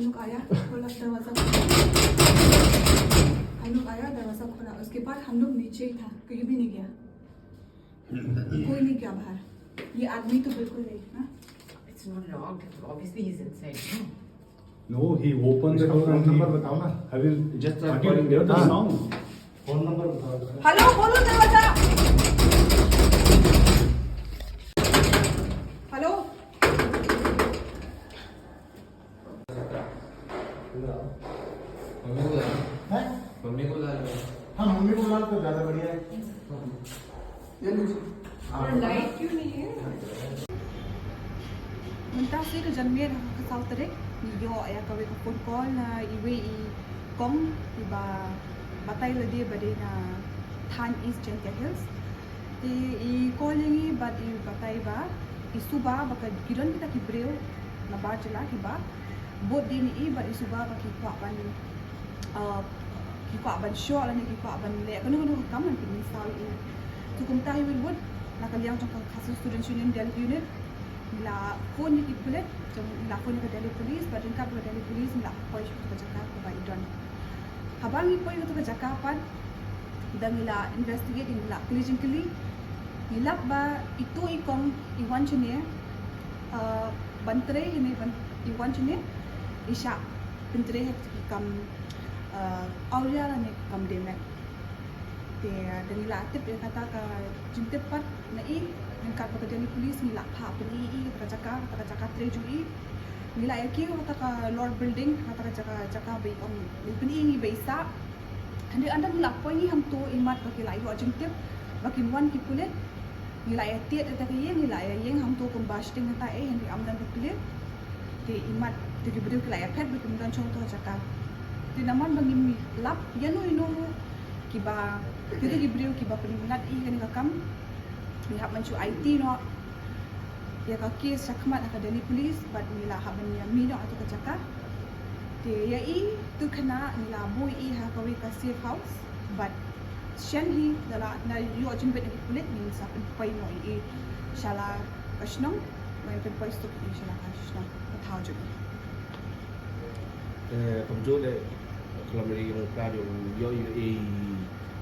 हम लोग आया खोला दरवाज़ा, हम लोग आया दरवाज़ा खोला, उसके बाद हम लोग नीचे ही था, कहीं भी नहीं गया, कोई नहीं गया बाहर। ये आदमी तो बिल्कुल नहीं ना। It's not locked. Obviously he's inside. No, he opened the door and number बताओ ना। have you Just what you hear the sound? Phone number बताओ। हेलो बोलो दरवाज़ा। हेलो मम्मी को ला लो। हाँ मम्मी को ला तो ज़्यादा बढ़िया है। ये लीजिए। लाइट क्यों नहीं है? Mentah saya ke jamnya ke saltere yo ya ka we ko phone call na iwe I kong iba batai la dia bade na Than East Gentle Hills ti I calling I but I batai ba I suba baka giron kita ki breu na ba jela ki ba bot din I but I suba ba ki kwa ban show la ni ki kwa ban le kanu kam man pin saw I tu kum tahi will wood na kaliang jong Khasi student union Delhi unit la phone ni kipulet jom la phone ni ke Delhi police badin ka ke Delhi police la poi ke Jaka ke ba idon habang ni poi ke Jaka pan dan la investigate la police kili hilap ba itu ikong iwan chine Pyntrei ni ban iwan chine Shah Pyntrei kam aulia la ni kam demek te dan la tip kata ka jintip pat na I yang kat bekerja di polis ni lah pak beli kata Jaka trejui ni lah yang kau kata Lord building kata Jaka bayi om beli ni bayi sa anda ni lah poin ni ham tu imat bagi lah ibu jengtip bagi wan kipulet ni lah yang tiat kata yang ni lah yang ham tu kembas dengan tak yang di amdan kipulet di imat di beri lah yang pet bagi mudan contoh Jaka di naman bagi mi lap yang inu kiba kita diberi kiba peningat I kan kakam lihat mencu Aiti no ya ka kes sakmat ka Delhi police but nila haban ya mino atau ka Jaka te ya I tu kena nila boy I ha ka we ka safe house but shen hi dala na yo jin bet kulit ni sa pai no I shala kashnong mai pen pai stop I shala kashnong ka thau ju कमजोर है kalau mereka mengkar yo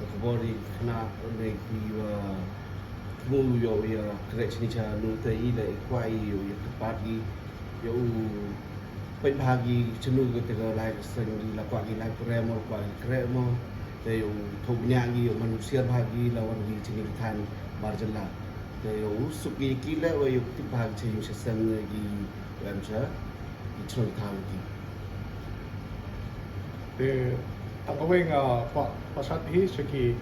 kebori kena mereka mu yo ya kerja ni cara nu tadi le kuai yo ya pagi yo pen pagi cenu ke tengah lai seng la pagi lai kremo pagi kremo te yo thobnya gi yo manusia pagi lawan gi ceni than barjala te yo suki kile yo ti pagi ceni sesang gi lamcha I chon than gi Te tangaweng pasat hi seki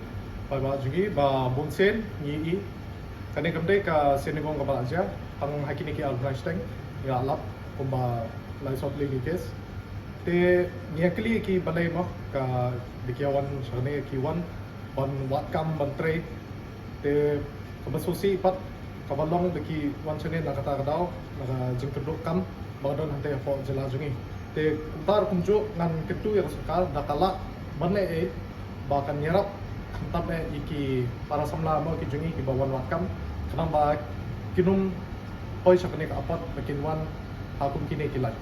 ba jugi ba bunsen ni I kane kamdai ka senegong ka ba aja ang hakini ki Albranstein ya lap kumba lai sot legi kes te niakli ki balai mo ka dikiawan sane ki wan wat kam Pyntrei te kabasosi pat kabalong deki wan sane nakata kadao naka jingkeduk kam badon hante fo jela jungi te kuntar kunjo ngan ketu ya sekal dakala banle bahkan nyerap tapi iki para Samla mo ki jungi ki bawan wakam kenapa kinum poi sakane ka apat makin wan hakum kini kilai